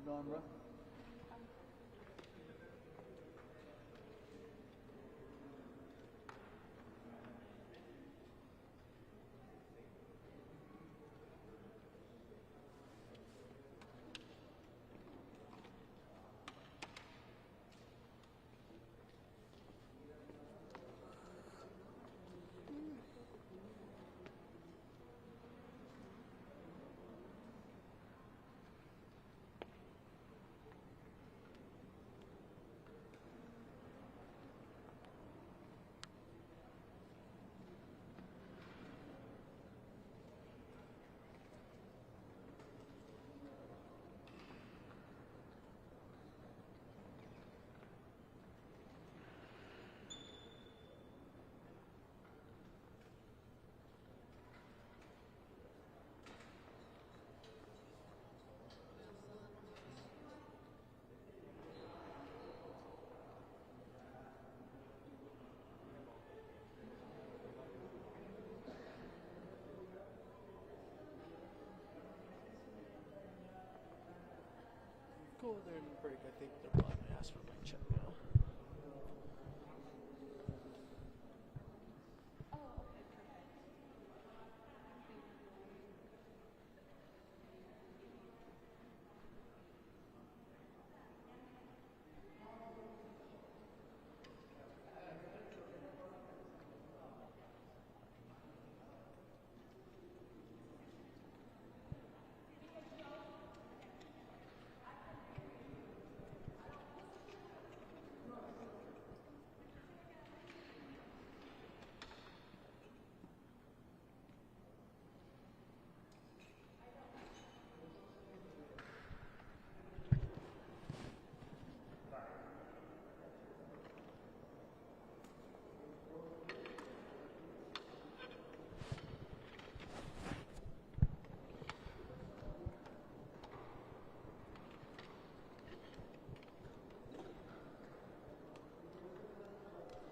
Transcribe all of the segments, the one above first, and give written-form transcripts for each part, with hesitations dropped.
going, bro? Cool, they're in break. I think they're probably going to ask for my check now.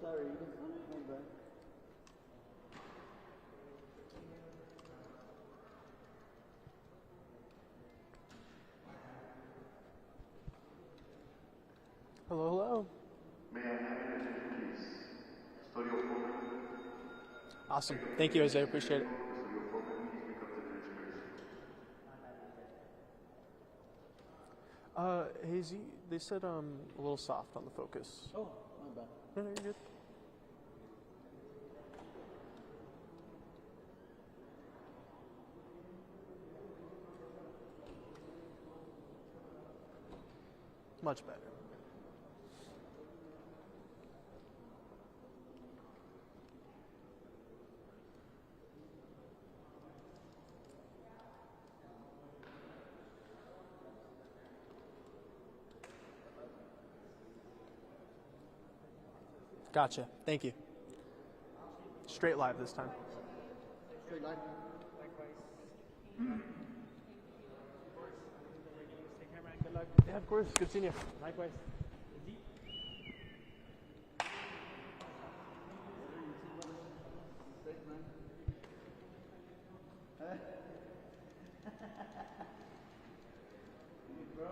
Sorry, you can come back. Hello, hello. May I have your attention, please? Studio 4. Awesome. Thank you, Jose. Appreciate it. Studio 4, please pick up the registration. Hazy, they said a little soft on the focus. Oh, my bad. No, no, you're good. Much better. Gotcha. Thank you. Straight live this time. Straight line. Good luck. Yeah, of course. Good seeing you. Likewise. Sick, man. Bro.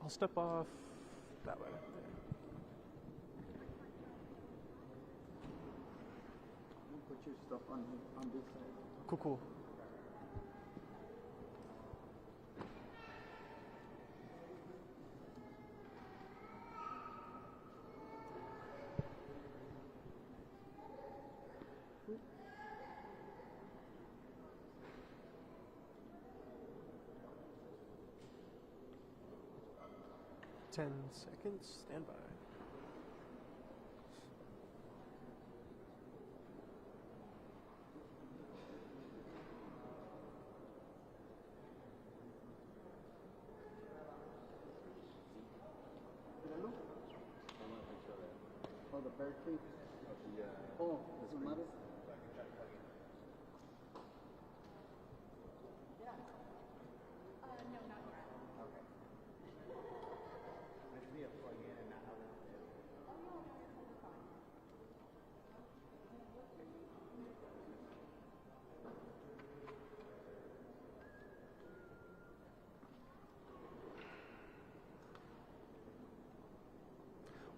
I'll step off that way. Put your stuff on this side. Cool, cool. 10 seconds. Stand by. Hello? Oh, the bird feed? Oh, doesn't matter?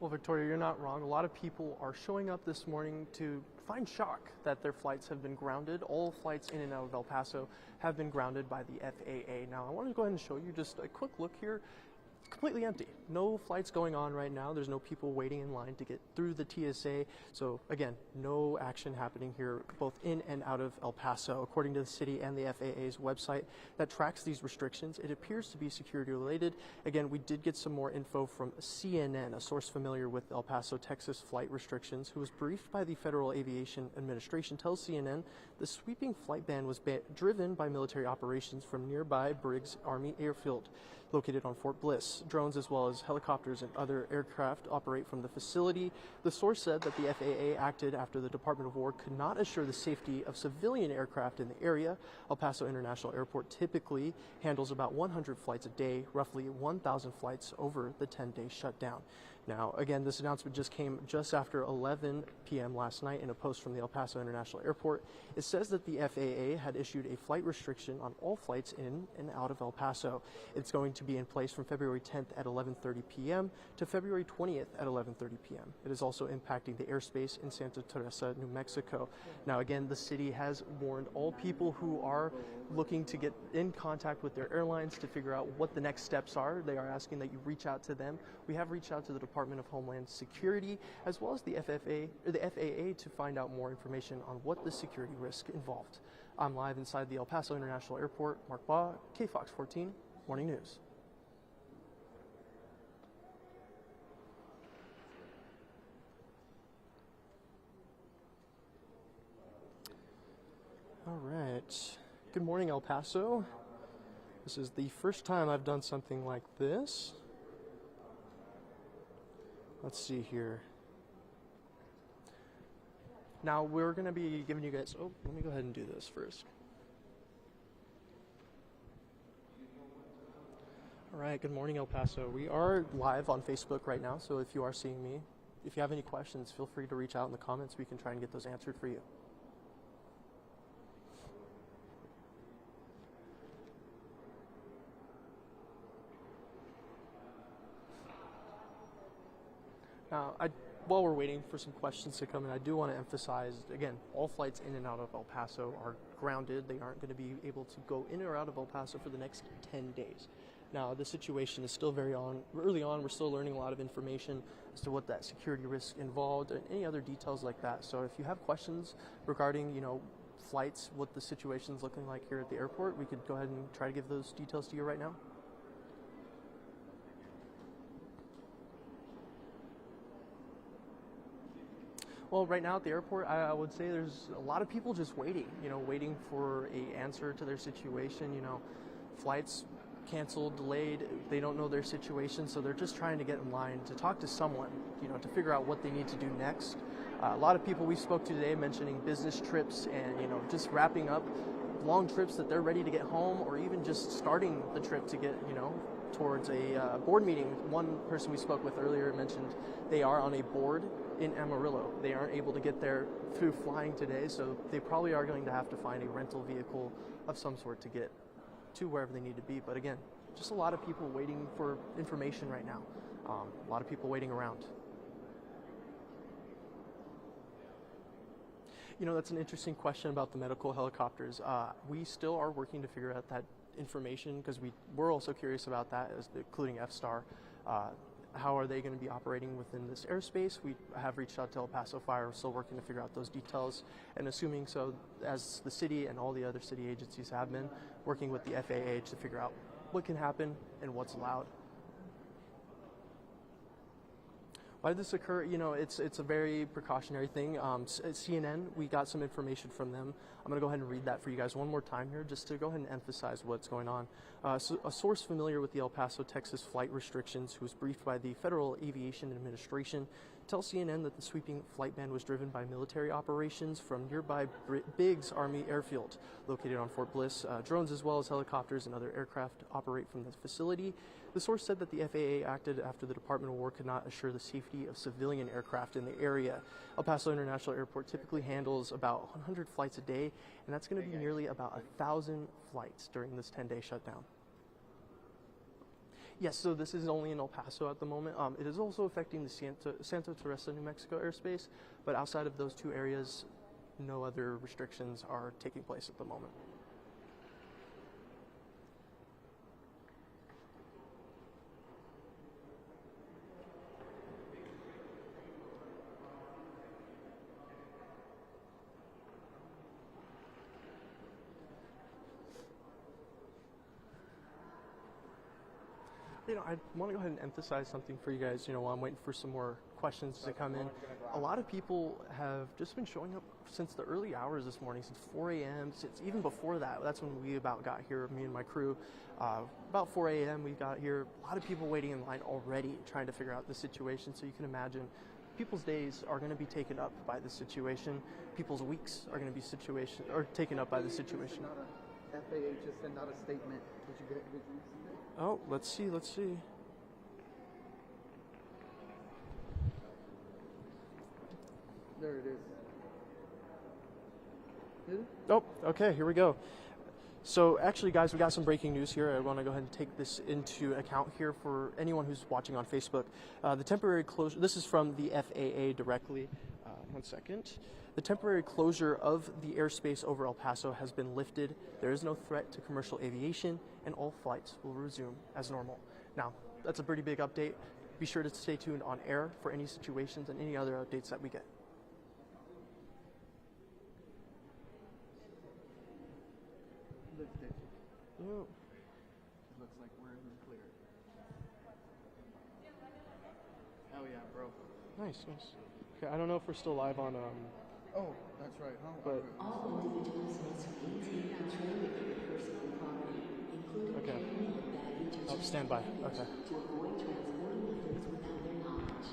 Well, Victoria, you're not wrong. A lot of people are showing up this morning to find shock that their flights have been grounded. All flights in and out of El Paso have been grounded by the FAA. Now, I want to go ahead and show you just a quick look here. It's completely empty. No flights going on right now. There's no people waiting in line to get through the TSA. So again, no action happening here, both in and out of El Paso. According to the city and the FAA's website that tracks these restrictions, it appears to be security related. Again, we did get some more info from CNN, a source familiar with El Paso, Texas flight restrictions, who was briefed by the Federal Aviation Administration, tells CNN the sweeping flight ban was driven by military operations from nearby Briggs Army Airfield, located on Fort Bliss. Drones as well as helicopters and other aircraft operate from the facility. The source said that the FAA acted after the Department of War could not assure the safety of civilian aircraft in the area. El Paso International Airport typically handles about 100 flights a day, roughly 1,000 flights over the 10-day shutdown. Now, again, this announcement just came just after 11 p.m. last night in a post from the El Paso International Airport. It says that the FAA had issued a flight restriction on all flights in and out of El Paso. It's going to be in place from February 10th at 11:30 p.m. to February 20th at 11:30 p.m. It is also impacting the airspace in Santa Teresa, New Mexico. Now, again, the city has warned all people who are looking to get in contact with their airlines to figure out what the next steps are. They are asking that you reach out to them. We have reached out to the Department of Homeland Security as well as the FAA to find out more information on what the security risk involved. I'm live inside the El Paso International Airport. Mark Baugh, KFOX 14 Morning News. All right. Good morning, El Paso. This is the first time I've done something like this. Let's see here. Now we're going to be giving you guys, let me go ahead and do this first. All right, good morning, El Paso. We are live on Facebook right now, so if you are seeing me, if you have any questions, feel free to reach out in the comments. We can try and get those answered for you. Now, while we're waiting for some questions to come in, I do want to emphasize, again, all flights in and out of El Paso are grounded. They aren't going to be able to go in or out of El Paso for the next 10 days. Now, the situation is still very early on. We're still learning a lot of information as to what that security risk involved and any other details like that. So if you have questions regarding, flights, what the situation's looking like here at the airport, we could go ahead and try to give those details to you right now. Well, right now at the airport, I would say there's a lot of people just waiting, waiting for an answer to their situation. Flights canceled, delayed, they don't know their situation, so they're just trying to get in line to talk to someone, to figure out what they need to do next. A lot of people we spoke to today mentioning business trips and, just wrapping up long trips that they're ready to get home, or even just starting the trip to get, towards a board meeting. One person we spoke with earlier mentioned they are on a board in Amarillo. They aren't able to get there through flying today, so they probably are going to have to find a rental vehicle of some sort to get to wherever they need to be. But again, just a lot of people waiting for information right now. A lot of people waiting around. That's an interesting question about the medical helicopters. We still are working to figure out that information because we're also curious about that, including FSTAR. How are they going to be operating within this airspace? We have reached out to El Paso Fire. We're still working to figure out those details, and assuming so, as the city and all the other city agencies have been, working with the FAA to figure out what can happen and what's allowed. Why did this occur? You know, it's a very precautionary thing. CNN, we got some information from them. I'm going to go ahead and read that for you guys one more time here, just to go ahead and emphasize what's going on. So a source familiar with the El Paso, Texas flight restrictions, who was briefed by the Federal Aviation Administration, tells CNN that the sweeping flight ban was driven by military operations from nearby Biggs Army Airfield, located on Fort Bliss. Drones as well as helicopters and other aircraft operate from the facility. The source said that the FAA acted after the Department of War could not assure the safety of civilian aircraft in the area. El Paso International Airport typically handles about 100 flights a day, and that's going to be nearly about 1,000 flights during this 10-day shutdown. Yes, so this is only in El Paso at the moment. It is also affecting the Santa Teresa, New Mexico airspace, but outside of those two areas, no other restrictions are taking place at the moment. You know, I want to go ahead and emphasize something for you guys, you know, while I'm waiting for some more questions to come in. A lot of people have just been showing up since the early hours this morning, since 4 a.m., since even before that. That's when we about got here, me and my crew. About 4 a.m. we got here. A lot of people waiting in line already trying to figure out the situation, so you can imagine people's days are going to be taken up by the situation. People's weeks are going to be taken up by the situation. FAA just sent out a statement. Did you see that? Oh, let's see. There it is. Oh, okay, here we go. So actually, guys, we got some breaking news here. I want to go ahead and take this into account here for anyone who's watching on Facebook. The temporary closure, this is from the FAA directly. One second. The temporary closure of the airspace over El Paso has been lifted. There is no threat to commercial aviation, and all flights will resume as normal. Now, that's a pretty big update. Be sure to stay tuned on air for any situations and any other updates that we get. Lifted. Oh. Looks like we're in the clear. Oh yeah, bro. Nice. Okay, I don't know if we're still live on Oh, that's right, huh? But all individuals must maintain control of their personal property, including okay. carrying of baggage Oh, stand by. Okay. to avoid transporting the goods without their knowledge.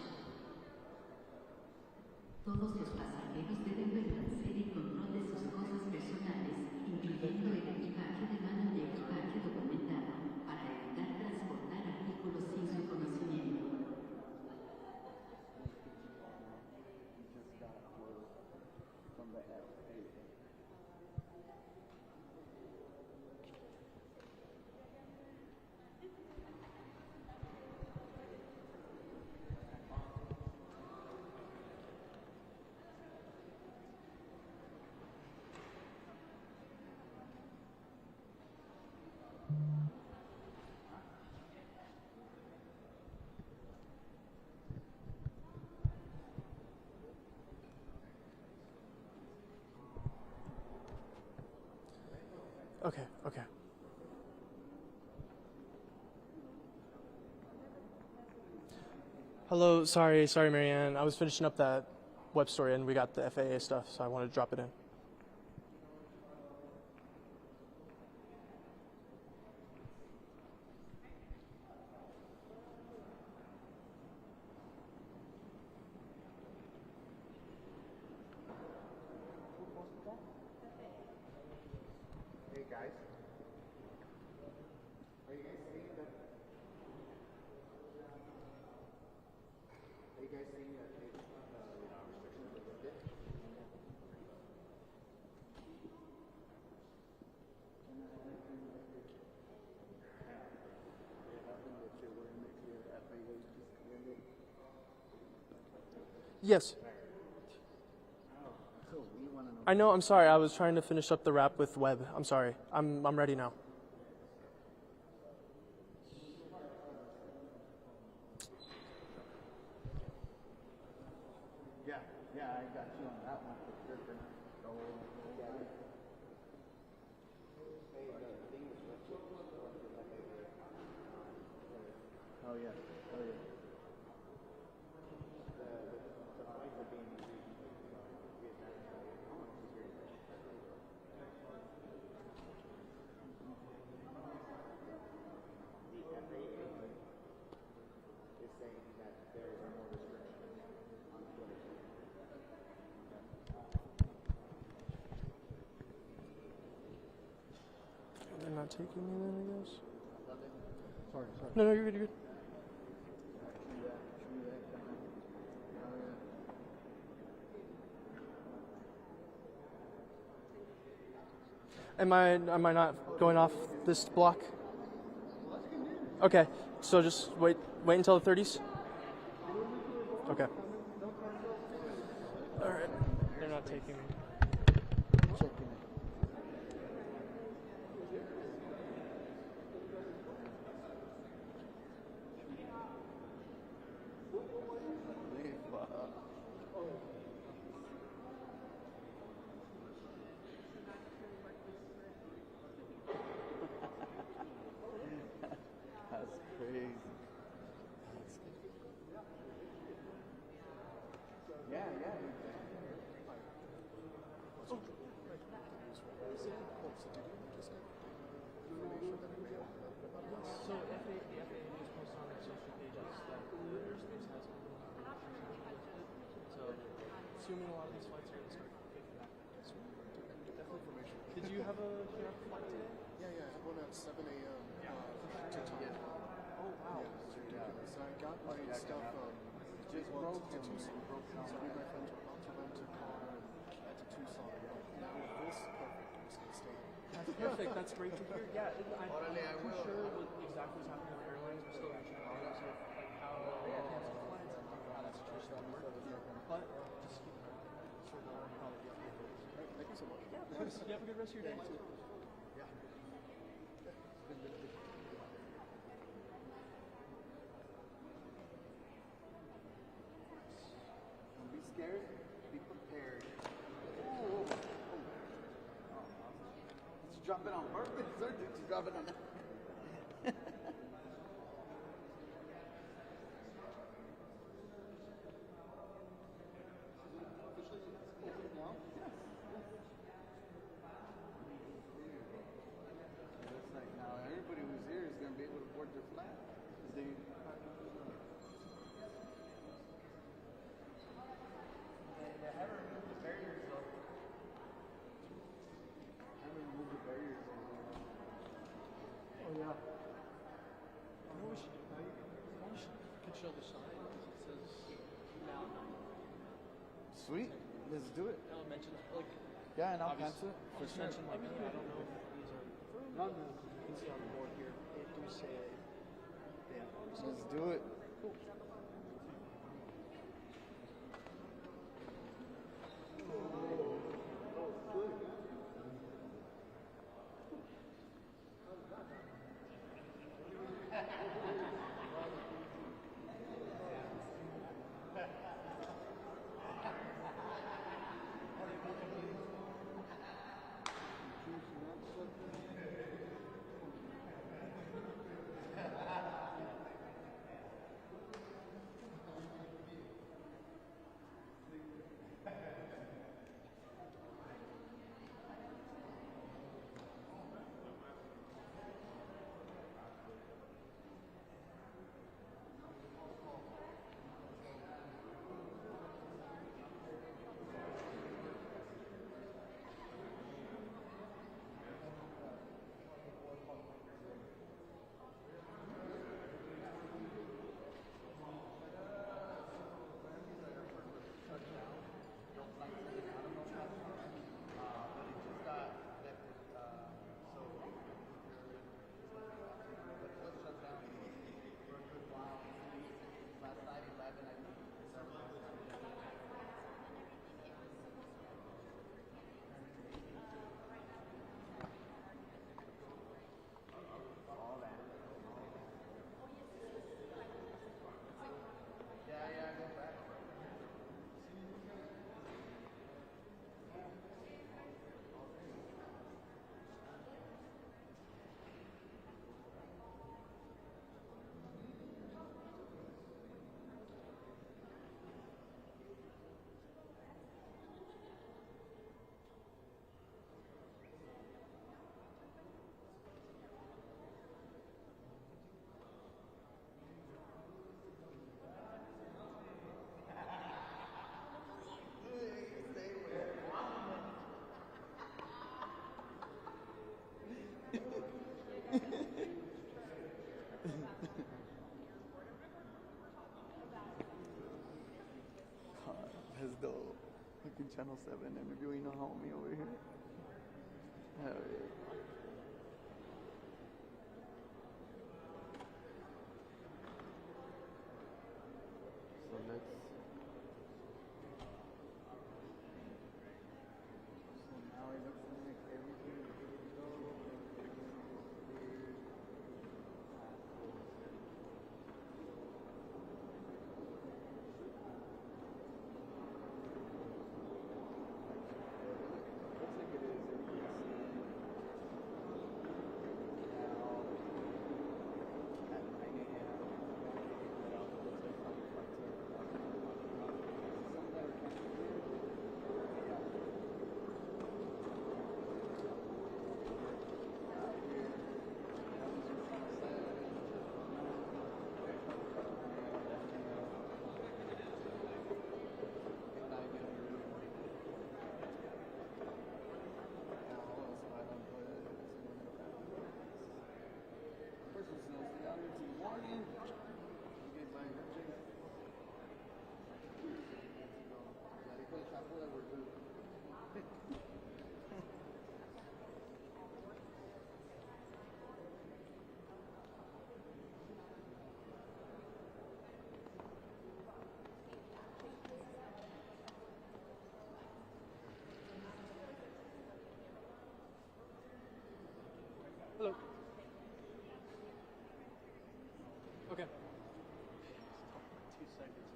Todos los pasajeros deben permanecer en control de sus cosas personales, incluyendo el equipaje de mano y equipaje documentado, para evitar transportar artículos sin su conocimiento. From the FAA. Okay. Hello, sorry, Marianne. I was finishing up that web story and we got the FAA stuff, so I wanted to drop it in. Hey guys. Are you guys seeing that? Are you guys seeing that restrictions are lifted? Yes. So we want to know. I know, I'm sorry. I was trying to finish up the wrap with web. I'm sorry. I'm ready now. Yeah, I got you on that one. You're gonna go get it. Oh yeah. not taking me then, I guess. Sorry. No, you're good, you're good. Am I not going off this block? Okay, so just wait until the 30s? Okay. Alright. They're not taking me. Checking it. That's crazy. Yeah. So the FAA just posted on their social pages that the airspace has been so assuming a lot of these flights are going to start picking back up. Definitely information. Did you have a flight today? Yeah, I had one at 7 a.m. To Tucson. Oh wow. So I got my stuff Just well, broke to them. Tucson. So me and my friends were about to rent a car and head to Tucson. Now with this, perfect. I'm just going to stay. That's perfect. That's great to hear. Yeah, I'm not too sure what exactly is happening with airlines. We're still reaching out to see like how cancel flights and how that situation will work. But just keep an eye on it. So they'll probably be updated. Right, thank you so much. Yeah, of course. You have a good rest of your day too. Don't be scared. Be prepared. Did you drop it on purpose, or did you drop it on? Looks like now everybody who's here is going to be able to board their flight. 'Cause they haven't removed the barriers though. Haven't removed the barriers though. Oh yeah. You know what we should do? Could show the sign because it says now. Sweet. Let's do it. I'll mention like Yeah, and I'll obviously, cancel it I'll for just sure. mention like I don't know if these are No. you can see on the board here. They do say Let's do it. Channel 7 interviewing a homie over here. Hell yeah. So let's. So now it looks like everything is good to go. Looks like it is. Hello. Okay. 2 seconds.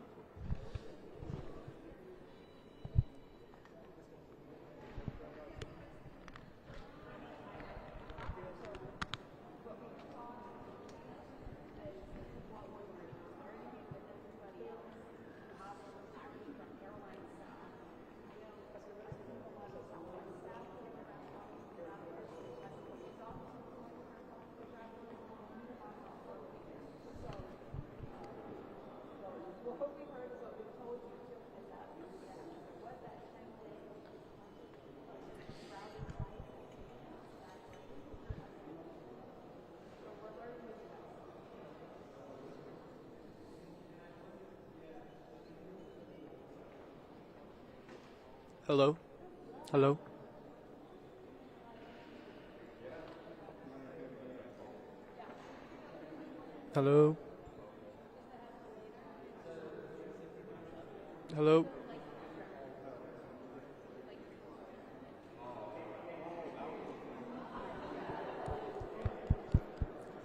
Hello? Hello? Hello? Hello?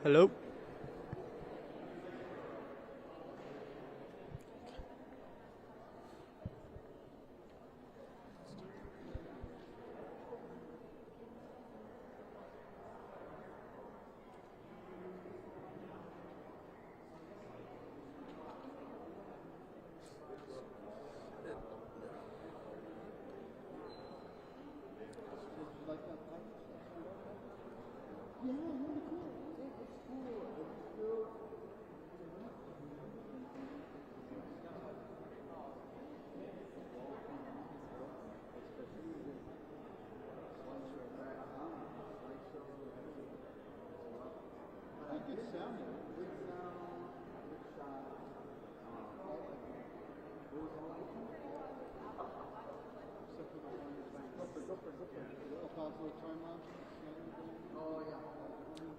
Hello?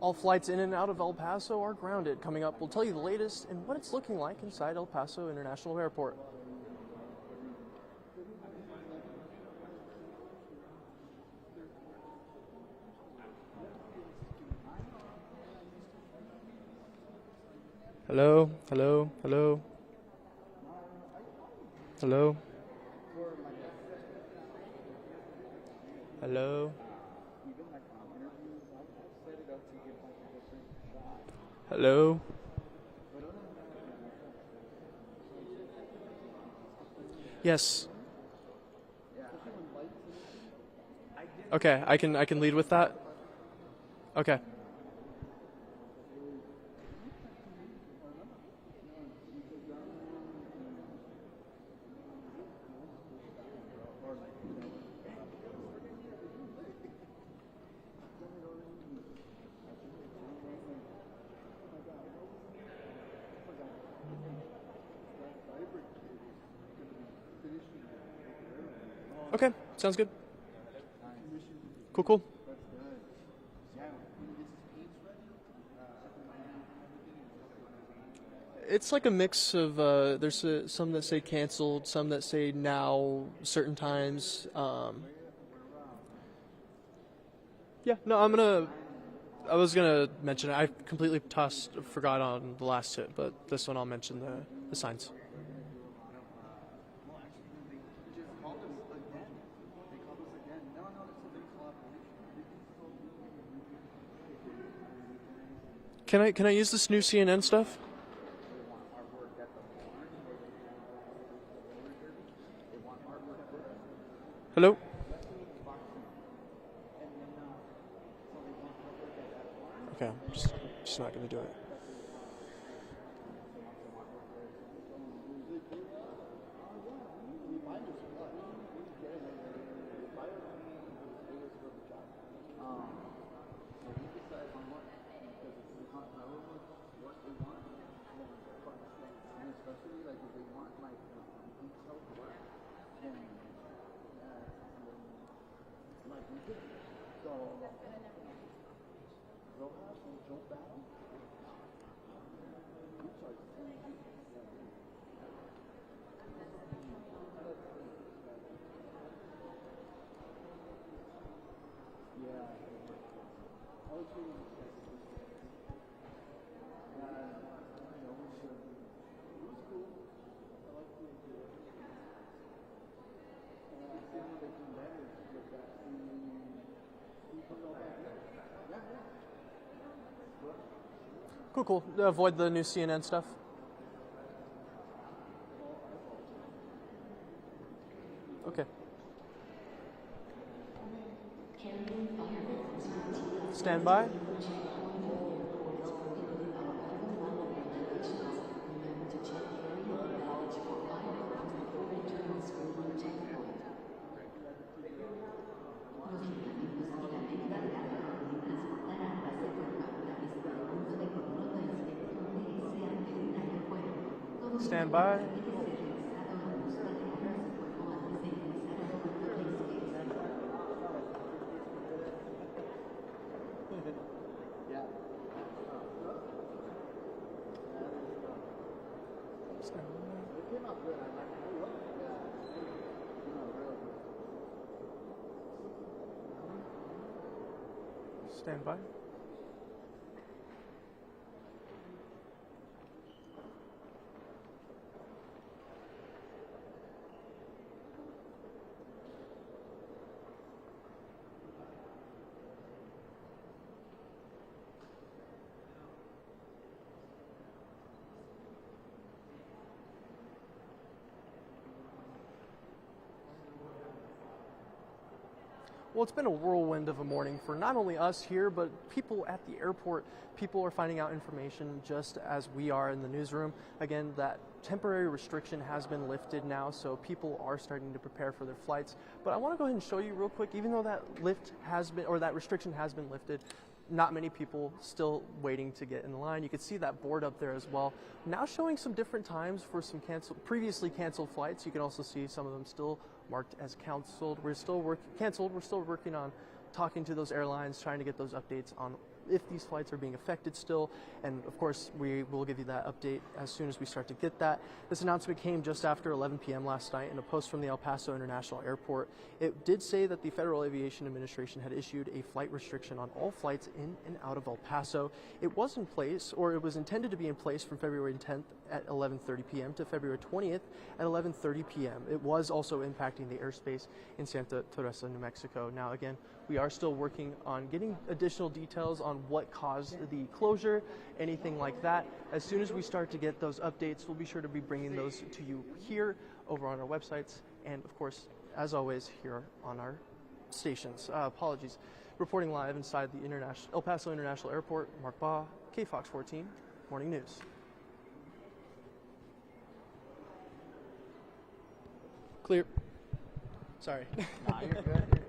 All flights in and out of El Paso are grounded. Coming up, we'll tell you the latest and what it's looking like inside El Paso International Airport. Hello? Hello? Hello? Hello? Hello? Hello? Yes. Okay, I can lead with that. Okay. Okay, sounds good. Cool, cool. That's good. Yeah, when this is paints ready, It's like a mix of there's some that say canceled, some that say now, certain times. Yeah, no, I was gonna mention it. I completely forgot on the last hit, but this one I'll mention the signs. just called us again. They called us again. No, it's a big collaboration. Can I use this new CNN stuff? Hello? Okay, I'm just not gonna do it. Especially like if they want like detailed work, then like we did. So Rojas and Joe Battle. Yeah. Cool. Avoid the new CNN stuff. Okay. Stand by. Stand by. Stand by. Well, it's been a whirlwind of a morning for not only us here, but people at the airport. People are finding out information just as we are in the newsroom. Again, that temporary restriction has been lifted now, so people are starting to prepare for their flights. But I want to go ahead and show you real quick, even though that that restriction has been lifted, not many people still waiting to get in the line. You can see that board up there as well. Now showing some different times for some previously canceled flights. You can also see some of them still marked as canceled. We're still working on talking to those airlines, trying to get those updates on if these flights are being affected still. And of course, we will give you that update as soon as we start to get that. This announcement came just after 11 p.m. last night in a post from the El Paso International Airport. It did say that the Federal Aviation Administration had issued a flight restriction on all flights in and out of El Paso. It was in place, or it was intended to be in place from February 10th at 11:30 p.m. to February 20th at 11:30 p.m. It was also impacting the airspace in Santa Teresa, New Mexico. Now, again, we are still working on getting additional details on what caused the closure, anything like that. As soon as we start to get those updates, we'll be sure to be bringing those to you here over on our websites and, of course, as always, here on our stations. Apologies. Reporting live inside the El Paso International Airport, Mark Baugh, KFOX 14, Morning News. Clear. Sorry. Nah, you're good.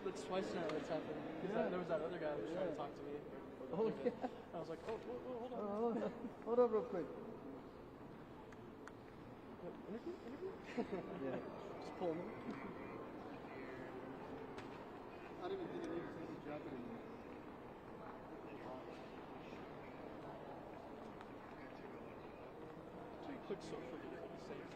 That's twice now that's happened. There was that other guy that was trying to talk to me. Oh, yeah. I was like, oh, hold on. Hold up real quick. Interview? Yeah. Just pulling them. I don't even think I need to take the jacket anymore. So you click social to get the same.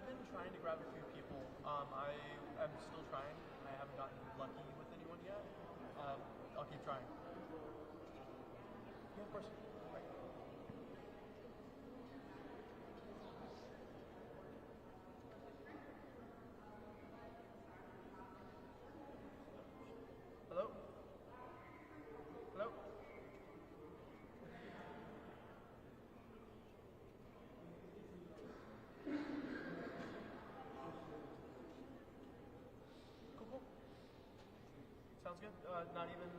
been trying to grab a few people. I'm still trying. I haven't gotten lucky with anyone yet. I'll keep trying. Yeah, of course. Right. Hello? Hello? Cool. Sounds good. Not even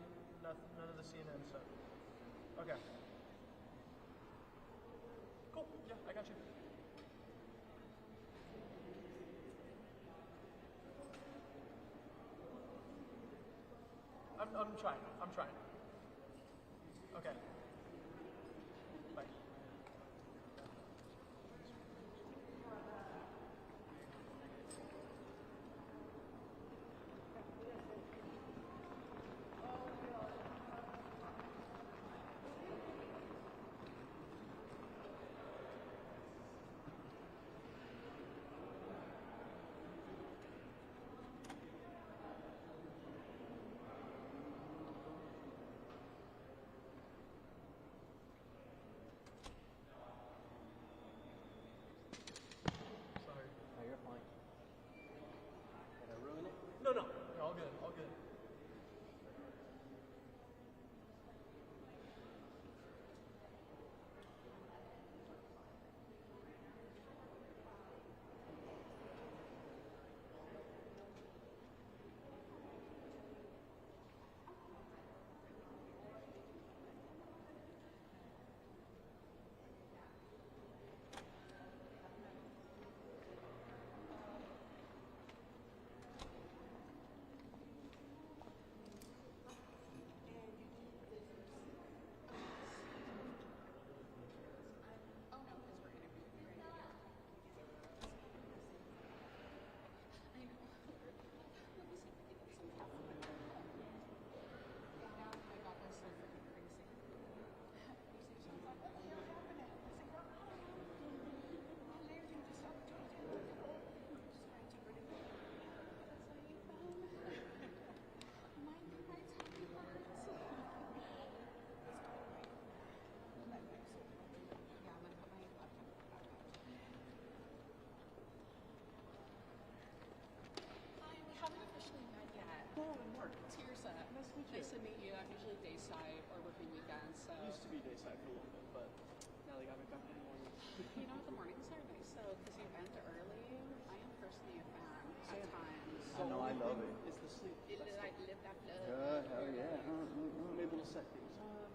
none of the CNN stuff. Okay. Cool. Yeah, I got you. I'm trying. I'm trying. Okay. Bye. Sorry. Oh, you're fine. Did I ruin it? No, no. All good. All good. Tirsa. Nice to meet you. I'm usually dayside or working weekends, so. Used to be dayside for a little bit, but now they got me back in the morning. You know, the mornings are nice though, because you end early. I am personally a fan at times. I know, I love it. It's the sleep. I live that love. Good, hell yeah. I'm able to set things up.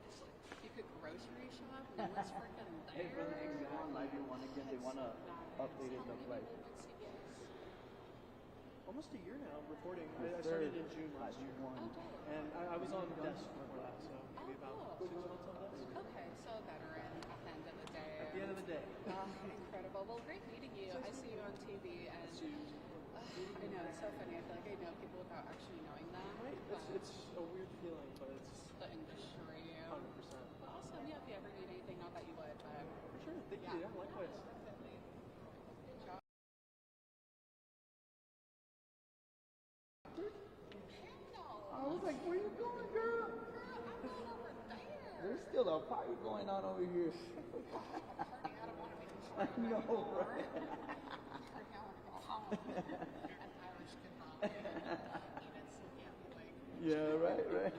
You could grocery shop. No one's freaking Hey, for the there. next one, live you want again, they want to update it, the flight. Almost a year now reporting. I Yes, started sir. in June last year. Oh, dope. And I was on desk before that, so maybe about cool. 6 months on desk. Okay, so veteran at the end of the day. At the end of the day. Incredible. Well, great meeting you. I see you on TV, and I know it's so funny. I feel like I know people without actually knowing them. Right? but It's a weird feeling, but it's the industry. 100%. But awesome. Yeah, if you ever need anything, not that you would, but For sure. Thank you. Yeah, likewise. definitely. Good job. I was like, where you going, girl? There's still a party going on over here. I know, right? Yeah, right.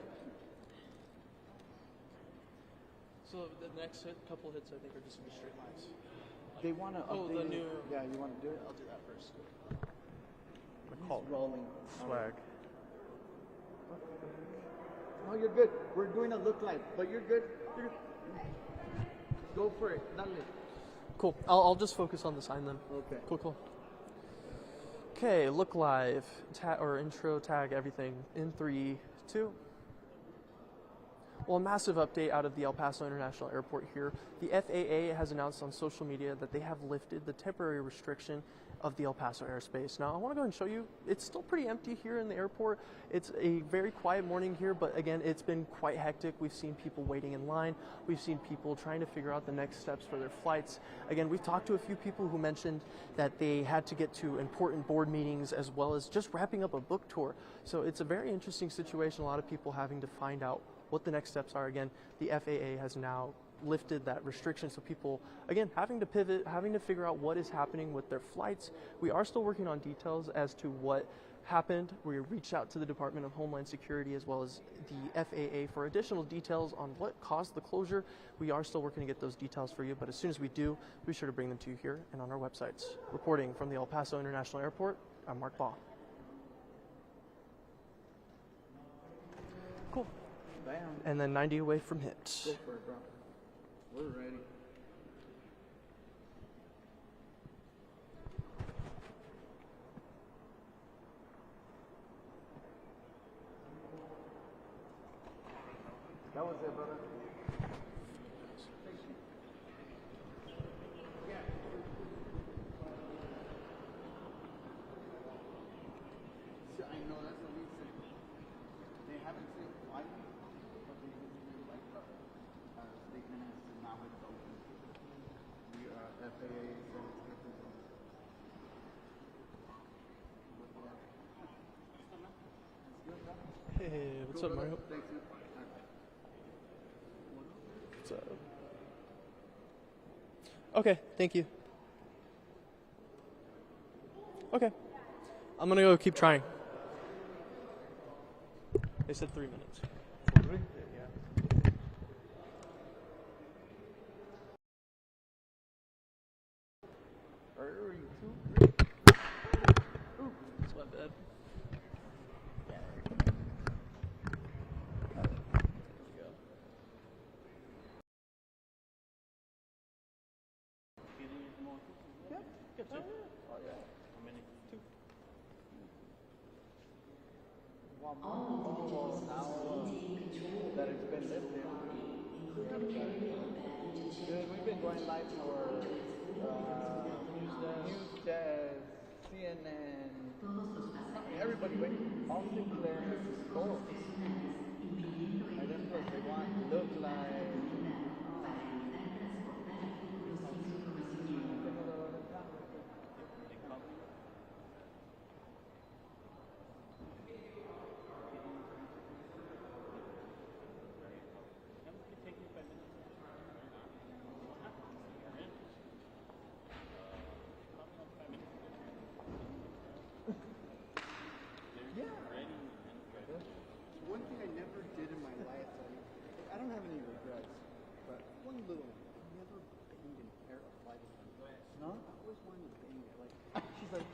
So the next couple hits, I think, are just gonna be straight lines. They want to Oh, update the it. new- Yeah, you want to do it? I'll do that first. He's rolling. Swag. No, you're good. We're doing a look like, but you're good. You're good. Go for it. Dale. Cool. I'll just focus on the sign then. Okay. Cool. Okay, look live, or intro, tag, everything in 3, 2. Well, a massive update out of the El Paso International Airport here. The FAA has announced on social media that they have lifted the temporary restriction of the El Paso airspace. Now, I want to go ahead and show you, it's still pretty empty here in the airport. It's a very quiet morning here, but again, it's been quite hectic. We've seen people waiting in line. We've seen people trying to figure out the next steps for their flights. Again, we've talked to a few people who mentioned that they had to get to important board meetings as well as just wrapping up a book tour. So it's a very interesting situation. A lot of people having to find out what the next steps are. Again, the FAA has now lifted that restriction, so people, again, having to pivot, having to figure out what is happening with their flights. We are still working on details as to what happened. We reached out to the Department of Homeland Security as well as the FAA for additional details on what caused the closure. We are still working to get those details for you, but as soon as we do, be sure to bring them to you here and on our websites. Reporting from the El Paso International Airport, I'm Mark Baugh. Cool. Bam. And then 90 away from hit. Go for it, bro. We're ready. That was it, brother. I know that's what we said. They haven't said why, but they just like statement as to now it's open. We FAA said it's open. Hey, what's up, Mario? Thanks, man. What's up? Okay, thank you. Okay. I'm gonna go keep trying. They said 3 minutes. Yeah. Hurry, 2, 3. Ooh, that's my bad. Get to. Oh, yeah. How many? 2. One more. Oh, now that it's been lifted. Dude, we've been going live for News Jazz, CNN, everybody, wait, all Sinclair, gold. And then plus they want to look like. One thing I never did in my life, I don't have any regrets, but one little, I never banged an air flight attendant. No? I always wanted to bang it. Like, she's like,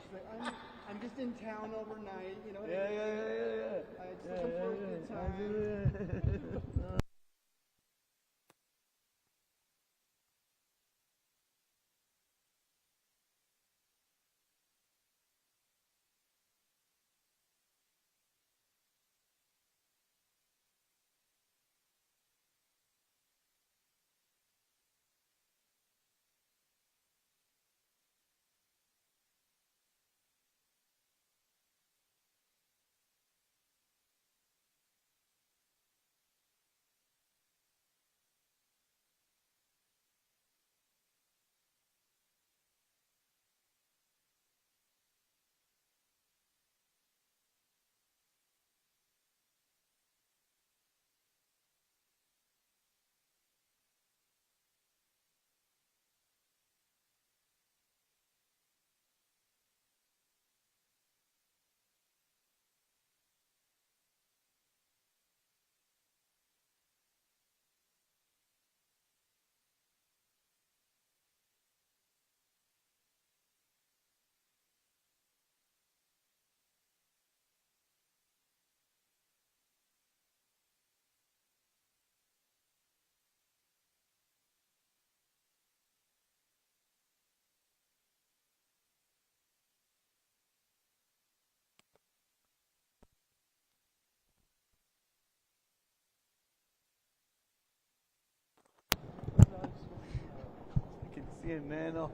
I'm just in town overnight, you know? Yeah. I just looking for a good time. Sí, neno.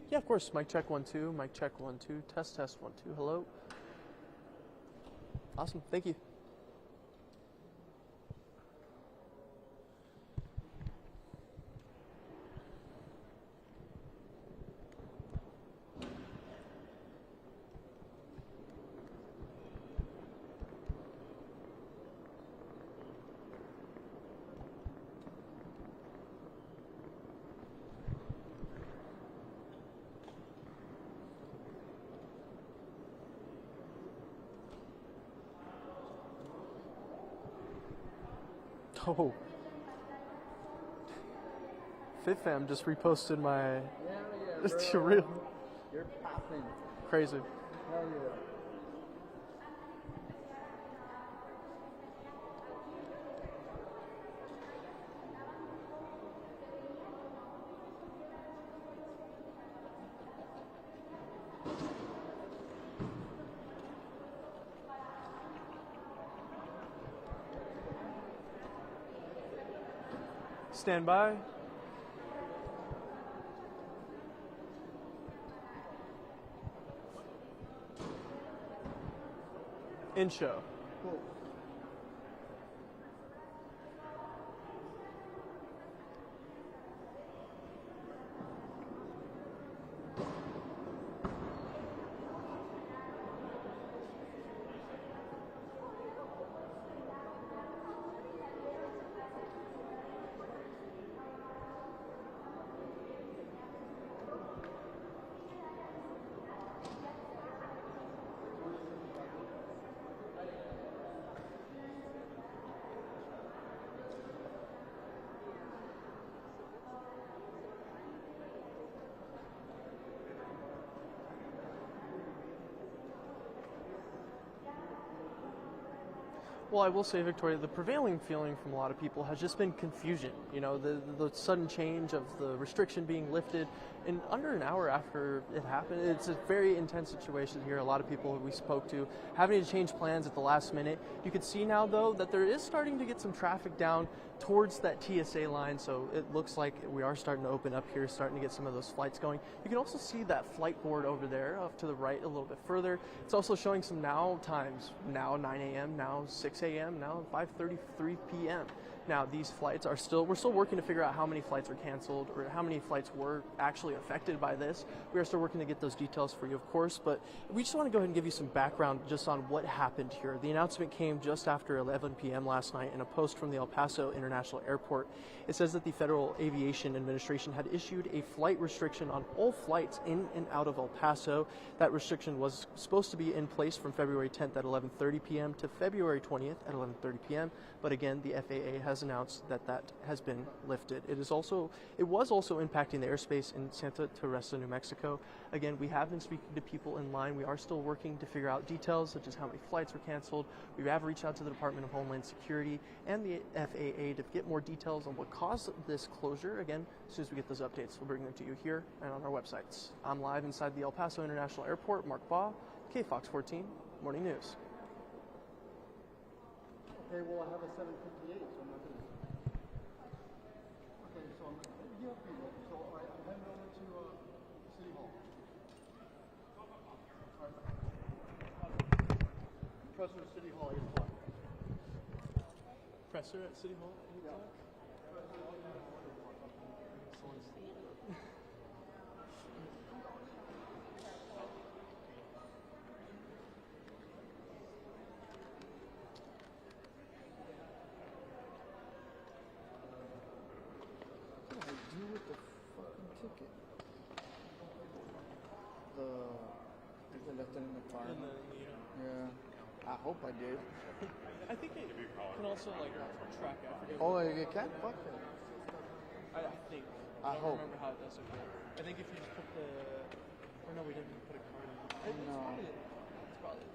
Yeah, of course. Mic check 1 2. Mic check 1 2. Test 1 2. Hello. Awesome. Thank you. Oh. FitFam just reposted my. It's real. You're popping. Crazy. Hell yeah. Stand by. In show. Cool. Well, I will say, Victoria, the prevailing feeling from a lot of people has just been confusion. You know, the sudden change of the restriction being lifted in under an hour after it happened. It's a very intense situation here. A lot of people we spoke to having to change plans at the last minute. You can see now, though, that there is starting to get some traffic down towards that TSA line, so it looks like we are starting to open up here, starting to get some of those flights going. You can also see that flight board over there off to the right a little bit further. It's also showing some now times, now 9 a.m., now 6 a.m., now 5:33 p.m. Now these flights are we're still working to figure out how many flights are canceled or how many flights were actually affected by this. We are still working to get those details for you, of course, but we just want to go ahead and give you some background just on what happened here. The announcement came just after 11 p.m. last night in a post from the El Paso International Airport. It says that the Federal Aviation Administration had issued a flight restriction on all flights in and out of El Paso. That restriction was supposed to be in place from February 10th at 11:30 p.m. to February 20th at 11:30 p.m. But again, the FAA has announced that that has been lifted. It was also impacting the airspace in Santa Teresa, New Mexico. Again, we have been speaking to people in line. We are still working to figure out details such as how many flights were canceled. We have reached out to the Department of Homeland Security and the FAA to get more details on what caused this closure. Again, as soon as we get those updates, we'll bring them to you here and on our websites. I'm live inside the El Paso International Airport. Mark Baugh, KFOX 14 Morning News. Okay, well, I have a 758, so I'm not going to. Okay, so I'm going to so I'm heading over to City Hall. All right. Presser at City Hall, 8 o'clock. Presser at City Hall? Yeah. What did I do with the fucking ticket? I think I left it in the car. Yeah. I hope I did. I think it can also like track out. Oh, it can? Fuck it. I think. I don't hope. remember how it does it. I think if you just put the. Or no, we didn't put a card in. No. It's probably.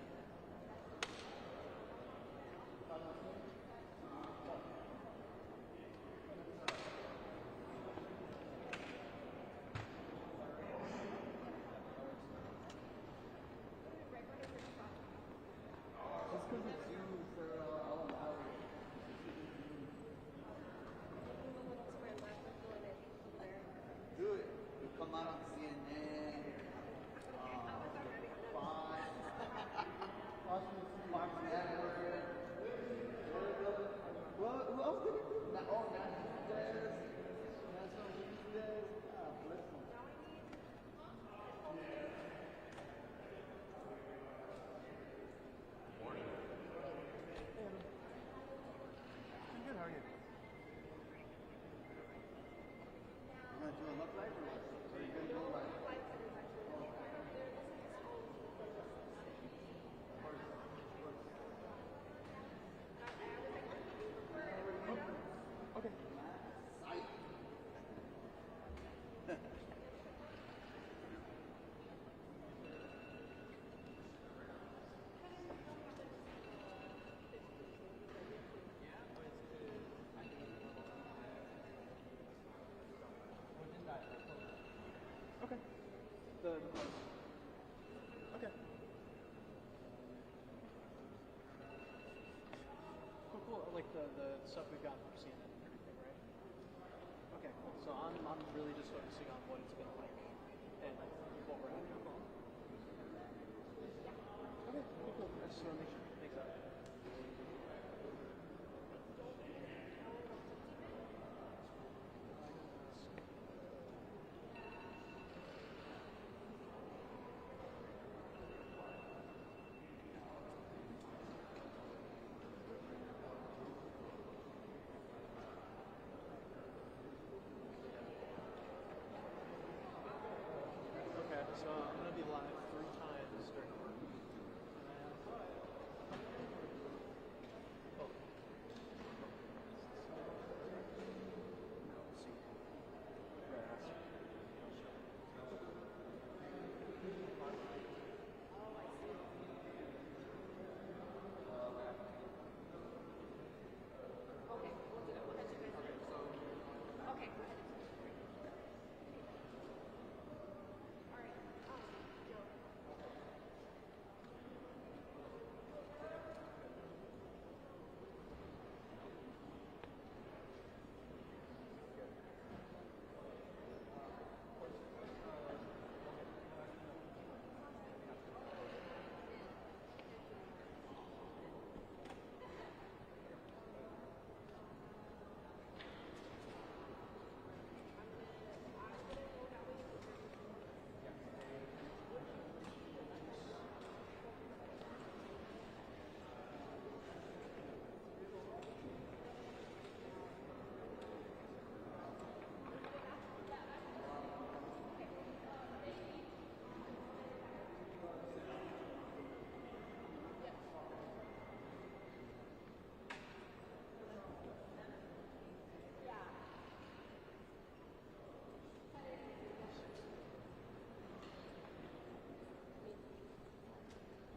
the price. Okay. Cool, cool. Like the stuff we've got from CNN and everything, right? Okay, cool. So I'm really just focusing on what it's been like and what we're at now. Okay, cool, cool. I just want to make sure. Thanks, Adam. Okay, so I'm going to be live 3 times during the work week. Oh.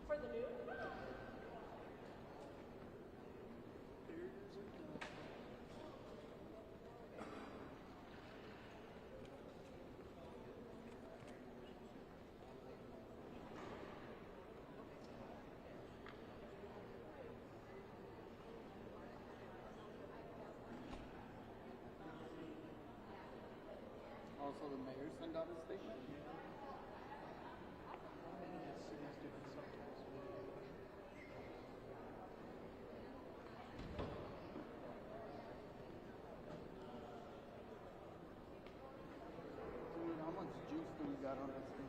Let's see. Also, the mayor sent out a statement. Dude, how much juice do we got on this thing?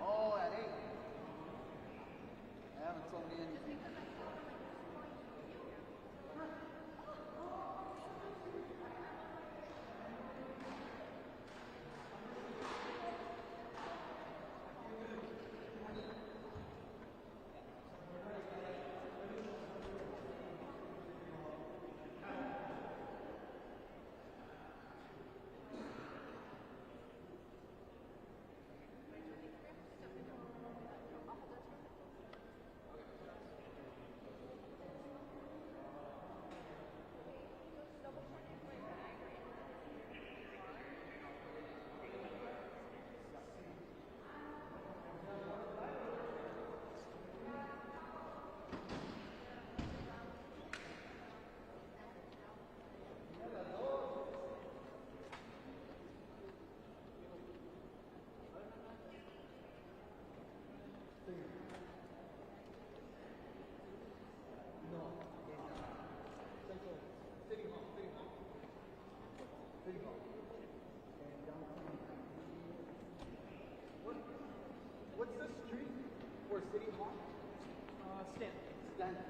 Oh, at 8. They haven't told me anything. City Hall? Stanton. Stanton.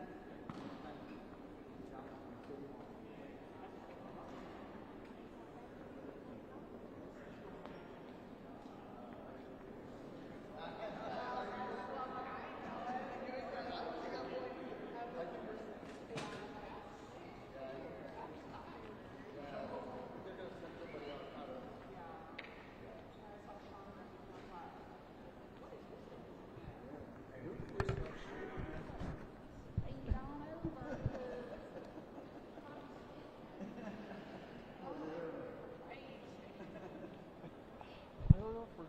I don't know if we're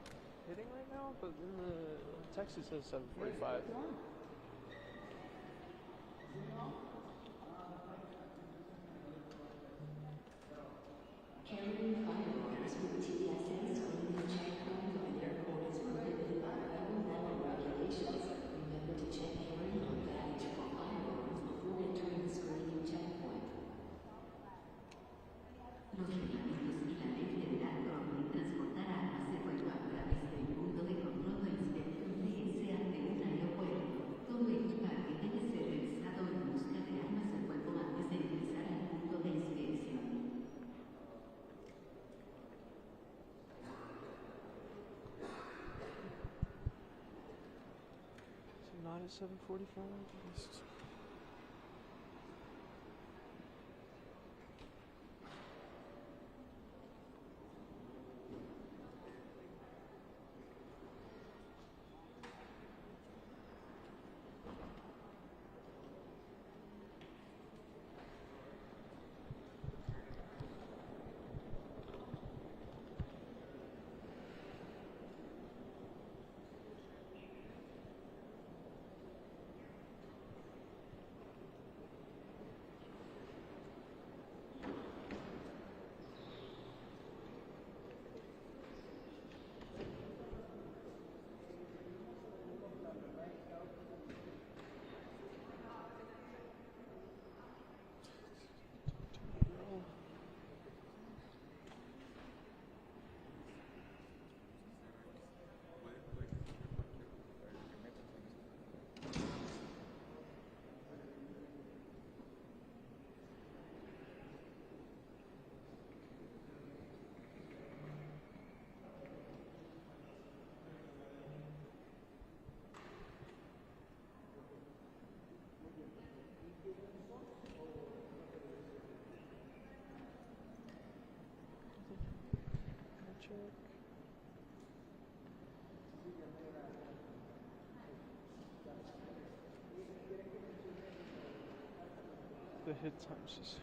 hitting right now, but in the text it says 7:45. Carrying firearms with TSA screening checkpoint of an airport is prohibited by federal level regulations. Remember to check carry-on baggage for firearms before entering the screening checkpoint. Los reglamentos y la ley federal prohíben transportar armas de fuego a través del punto de control o inspección PSA de un aeropuerto. Todo equipaje debe ser revisado en busca de armas de fuego antes de ingresar al punto de inspección. So not at 7:45 at least. Check. The hit times is